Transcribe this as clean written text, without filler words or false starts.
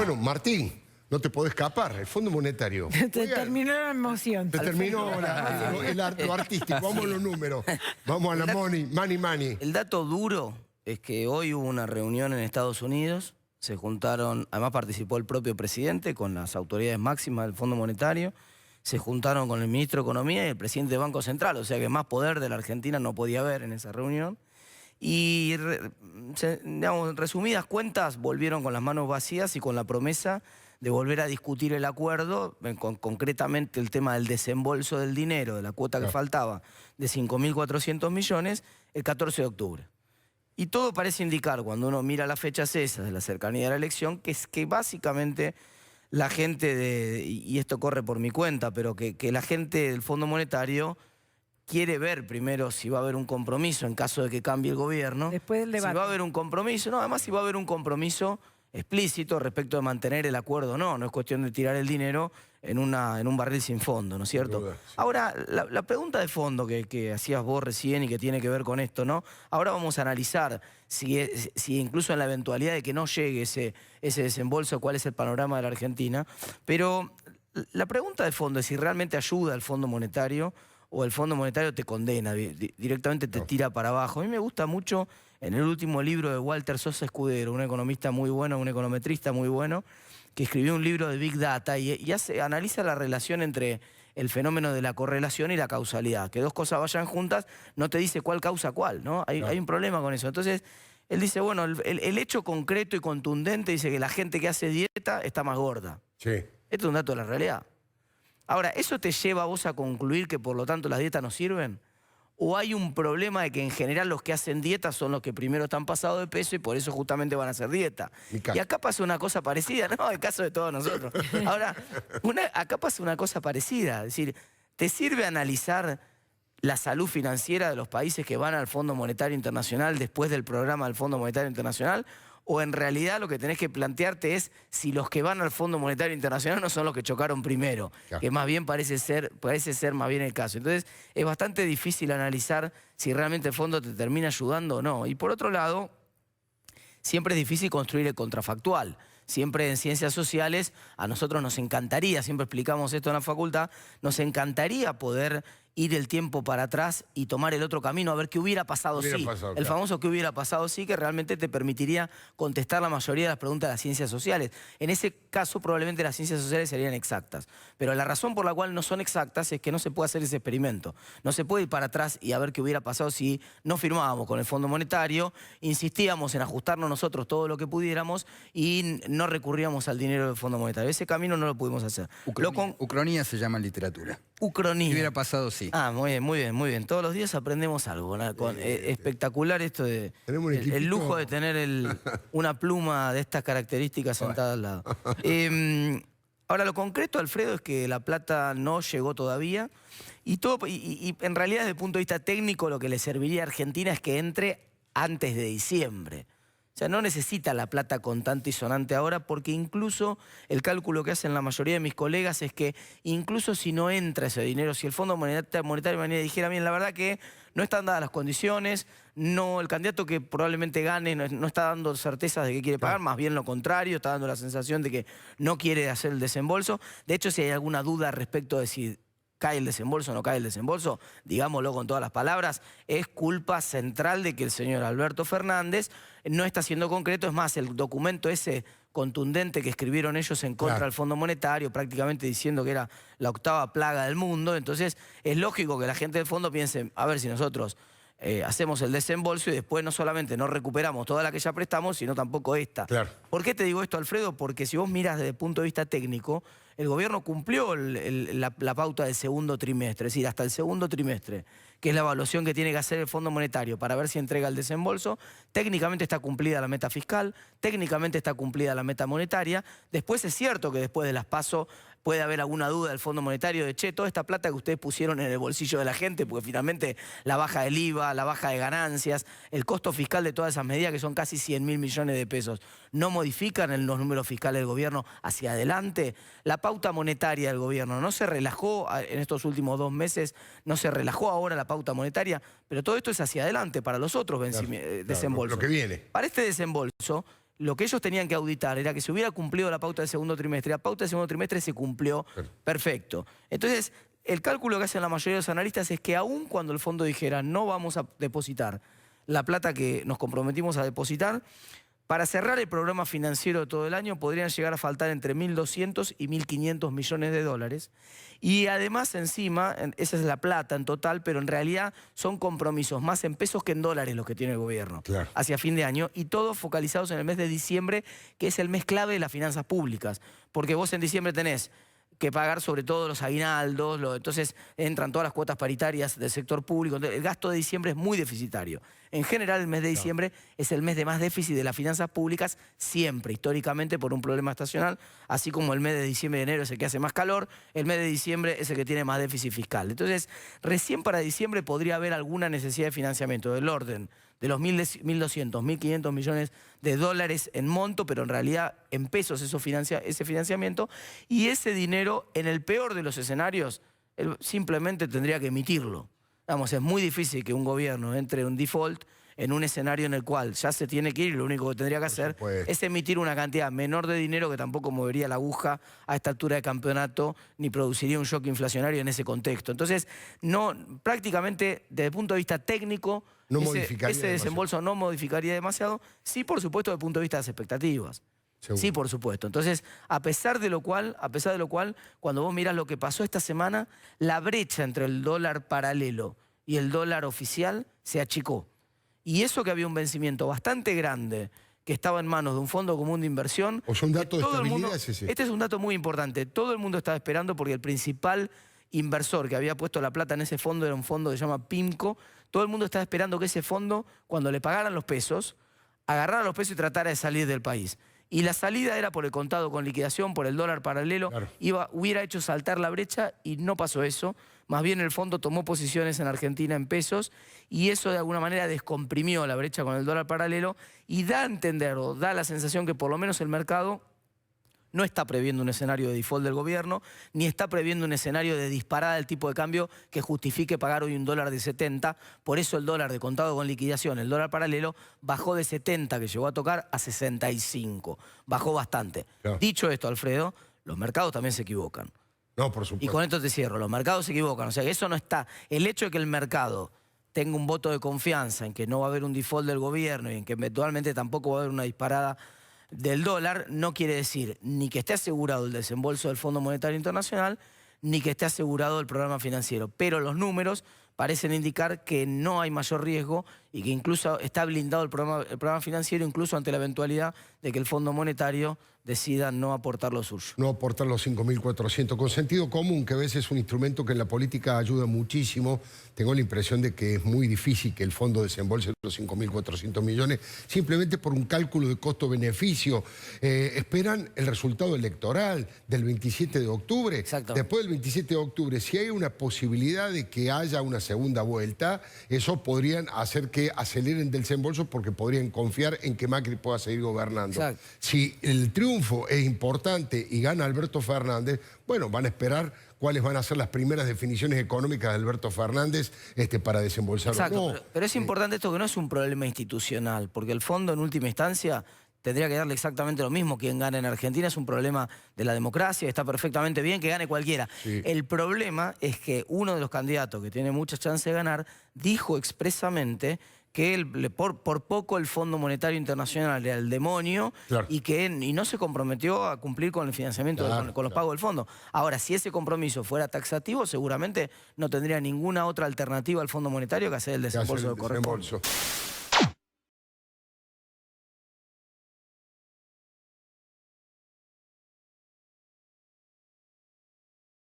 Bueno, Martín, no te podés escapar, el Fondo Monetario. Te terminó la emoción. Te terminó lo artístico, vamos a los números. Vamos a la money. El dato duro es que hoy hubo una reunión en Estados Unidos, se juntaron, además participó el propio presidente con las autoridades máximas del Fondo Monetario, se juntaron con el ministro de Economía y el presidente del Banco Central, o sea que más poder de la Argentina no podía haber en esa reunión. Y, digamos, en resumidas cuentas, volvieron con las manos vacías y con la promesa de volver a discutir el acuerdo, concretamente el tema del desembolso del dinero, de la cuota que faltaba, de 5.400 millones, el 14 de octubre. Y todo parece indicar, cuando uno mira las fechas esas de la cercanía de la elección, que es que básicamente la gente y esto corre por mi cuenta, pero que la gente del Fondo Monetario quiere ver primero si va a haber un compromiso en caso de que cambie el gobierno. Después del debate. Si va a haber un compromiso, no, además si va a haber un compromiso explícito respecto de mantener el acuerdo, no es cuestión de tirar el dinero en un barril sin fondo, ¿no es cierto? Duda, sí. Ahora, la pregunta de fondo que hacías vos recién y que tiene que ver con esto, ¿no? Ahora vamos a analizar si incluso en la eventualidad de que no llegue ese desembolso, cuál es el panorama de la Argentina, pero la pregunta de fondo es si realmente ayuda al Fondo Monetario o el Fondo Monetario te condena, directamente te tira para abajo. A mí me gusta mucho, en el último libro de Walter Sosa Escudero, un economista muy bueno, un econometrista muy bueno, que escribió un libro de Big Data y analiza la relación entre el fenómeno de la correlación y la causalidad. Que dos cosas vayan juntas no te dice cuál causa cuál, ¿no? Hay un problema con eso. Entonces, él dice, bueno, el hecho concreto y contundente dice que la gente que hace dieta está más gorda. Sí. Esto es un dato de la realidad. Ahora, ¿eso te lleva a vos a concluir que por lo tanto las dietas no sirven? ¿O hay un problema de que en general los que hacen dieta son los que primero están pasados de peso y por eso justamente van a hacer dieta? Y acá pasa una cosa parecida, ¿no? El caso de todos nosotros. Ahora, acá pasa una cosa parecida. Es decir, ¿te sirve analizar la salud financiera de los países que van al Fondo Monetario Internacional después del programa del Fondo Monetario Internacional? ¿O en realidad lo que tenés que plantearte es si los que van al Fondo Monetario Internacional no son los que chocaron primero? Claro. Que más bien parece ser más bien el caso. Entonces es bastante difícil analizar si realmente el fondo te termina ayudando o no. Y por otro lado, siempre es difícil construir el contrafactual. Siempre en ciencias sociales a nosotros nos encantaría, siempre explicamos esto en la facultad, nos encantaría poder ir el tiempo para atrás y tomar el otro camino a ver qué hubiera pasado sí. El famoso qué hubiera pasado sí, que realmente te permitiría contestar la mayoría de las preguntas de las ciencias sociales. En ese caso probablemente las ciencias sociales serían exactas. Pero la razón por la cual no son exactas es que no se puede hacer ese experimento. No se puede ir para atrás y a ver qué hubiera pasado si no firmábamos con el Fondo Monetario, insistíamos en ajustarnos nosotros todo lo que pudiéramos y no recurríamos al dinero del Fondo Monetario. Ese camino no lo pudimos hacer. Ucronía se llama en literatura. Ucronía. ¿Qué hubiera pasado sí? Ah, muy bien. Todos los días aprendemos algo. Espectacular esto de el lujo de tener una pluma de estas características sentada al lado. Ahora, lo concreto, Alfredo, es que la plata no llegó todavía y en realidad desde el punto de vista técnico lo que le serviría a Argentina es que entre antes de diciembre. O sea, no necesita la plata contante y sonante ahora porque incluso el cálculo que hacen la mayoría de mis colegas es que incluso si no entra ese dinero, si el Fondo Monetario dijera, bien, la verdad que no están dadas las condiciones, el candidato que probablemente gane no está dando certezas de que quiere pagar, más bien lo contrario, está dando la sensación de que no quiere hacer el desembolso. De hecho, si hay alguna duda respecto de si cae el desembolso o no cae el desembolso, digámoslo con todas las palabras, es culpa central de que el señor Alberto Fernández no está siendo concreto. Es más, el documento ese contundente que escribieron ellos en contra del Fondo Monetario, prácticamente diciendo que era la octava plaga del mundo. Entonces es lógico que la gente del fondo piense, a ver si nosotros hacemos el desembolso y después no solamente no recuperamos toda la que ya prestamos, sino tampoco esta. Claro. ¿Por qué te digo esto, Alfredo? Porque si vos miras desde el punto de vista técnico, el gobierno cumplió la pauta del segundo trimestre, es decir, hasta el segundo trimestre, que es la evaluación que tiene que hacer el Fondo Monetario para ver si entrega el desembolso. Técnicamente está cumplida la meta fiscal, técnicamente está cumplida la meta monetaria. Después es cierto que después de las PASO puede haber alguna duda del Fondo Monetario de, che, toda esta plata que ustedes pusieron en el bolsillo de la gente, porque finalmente la baja del IVA, la baja de ganancias, el costo fiscal de todas esas medidas, que son casi 100.000 millones de pesos, no modifican los números fiscales del gobierno hacia adelante. La pauta monetaria del gobierno no se relajó en estos últimos 2 meses, no se relajó ahora la pauta monetaria, pero todo esto es hacia adelante para los otros desembolsos. Lo que viene. Para este desembolso, lo que ellos tenían que auditar era que se hubiera cumplido la pauta del segundo trimestre. La pauta del segundo trimestre se cumplió perfecto. Entonces, el cálculo que hacen la mayoría de los analistas es que aun cuando el fondo dijera no vamos a depositar la plata que nos comprometimos a depositar, para cerrar el programa financiero de todo el año podrían llegar a faltar entre 1.200 y 1.500 millones de dólares. Y además encima, esa es la plata en total, pero en realidad son compromisos más en pesos que en dólares los que tiene el gobierno hacia fin de año. Y todos focalizados en el mes de diciembre, que es el mes clave de las finanzas públicas. Porque vos en diciembre tenés que pagar sobre todo los aguinaldos, entonces entran todas las cuotas paritarias del sector público. Entonces, el gasto de diciembre es muy deficitario. En general, el mes de diciembre es el mes de más déficit de las finanzas públicas siempre, históricamente, por un problema estacional, así como el mes de diciembre y enero es el que hace más calor, el mes de diciembre es el que tiene más déficit fiscal. Entonces, recién para diciembre podría haber alguna necesidad de financiamiento del orden de los 1.200, 1.500 millones de dólares en monto, pero en realidad en pesos ese financiamiento, y ese dinero, en el peor de los escenarios, él simplemente tendría que emitirlo. Vamos, es muy difícil que un gobierno entre en un default en un escenario en el cual ya se tiene que ir y lo único que tendría que hacer es emitir una cantidad menor de dinero que tampoco movería la aguja a esta altura de campeonato ni produciría un shock inflacionario en ese contexto. Entonces, prácticamente desde el punto de vista técnico, ese desembolso no modificaría demasiado. Sí, por supuesto, desde el punto de vista de las expectativas. Seguro. Sí, por supuesto. Entonces, a pesar de lo cual, cuando vos mirás lo que pasó esta semana, la brecha entre el dólar paralelo y el dólar oficial se achicó. Y eso que había un vencimiento bastante grande que estaba en manos de un fondo común de inversión. O sea, un dato de estabilidad Este es un dato muy importante. Todo el mundo estaba esperando porque el principal inversor que había puesto la plata en ese fondo era un fondo que se llama PIMCO. Todo el mundo estaba esperando que ese fondo, cuando le pagaran los pesos, agarrara los pesos y tratara de salir del país. Y la salida era por el contado con liquidación, por el dólar paralelo. Hubiera hecho saltar la brecha y no pasó eso. Más bien el fondo tomó posiciones en Argentina en pesos y eso de alguna manera descomprimió la brecha con el dólar paralelo y da a entender o da la sensación que por lo menos el mercado no está previendo un escenario de default del gobierno, ni está previendo un escenario de disparada del tipo de cambio que justifique pagar hoy un dólar de 70. Por eso el dólar de contado con liquidación, el dólar paralelo, bajó de 70, que llegó a tocar, a 65. Bajó bastante. Dicho esto, Alfredo, los mercados también se equivocan. No, por supuesto. Y con esto te cierro, los mercados se equivocan. O sea, que eso no está. El hecho de que el mercado tenga un voto de confianza en que no va a haber un default del gobierno y en que eventualmente tampoco va a haber una disparada del dólar, no quiere decir ni que esté asegurado el desembolso del Fondo Monetario Internacional, ni que esté asegurado el programa financiero. Pero los números parecen indicar que no hay mayor riesgo y que incluso está blindado el programa financiero, incluso ante la eventualidad de que el Fondo Monetario decida no aportar lo suyo. No aportar los 5.400. Con sentido común, que a veces es un instrumento que en la política ayuda muchísimo. Tengo la impresión de que es muy difícil que el fondo desembolse los 5.400 millones simplemente por un cálculo de costo-beneficio. Esperan el resultado electoral del 27 de octubre. Exacto. Después del 27 de octubre, si hay una posibilidad de que haya una segunda vuelta, eso podrían hacer que aceleren del desembolso porque podrían confiar en que Macri pueda seguir gobernando. Exacto. Si el triunfo es importante y gana Alberto Fernández, bueno, van a esperar cuáles van a ser las primeras definiciones económicas de Alberto Fernández para desembolsar. Exacto, pero es importante esto que no es un problema institucional, porque el fondo en última instancia tendría que darle exactamente lo mismo quien gane en Argentina. Es un problema de la democracia, está perfectamente bien que gane cualquiera. Sí. El problema es que uno de los candidatos que tiene muchas chances de ganar dijo expresamente que por poco el Fondo Monetario Internacional era el demonio y no se comprometió a cumplir con el financiamiento, con los pagos del fondo. Ahora, si ese compromiso fuera taxativo, seguramente no tendría ninguna otra alternativa al Fondo Monetario que hacer el desembolso que corresponde.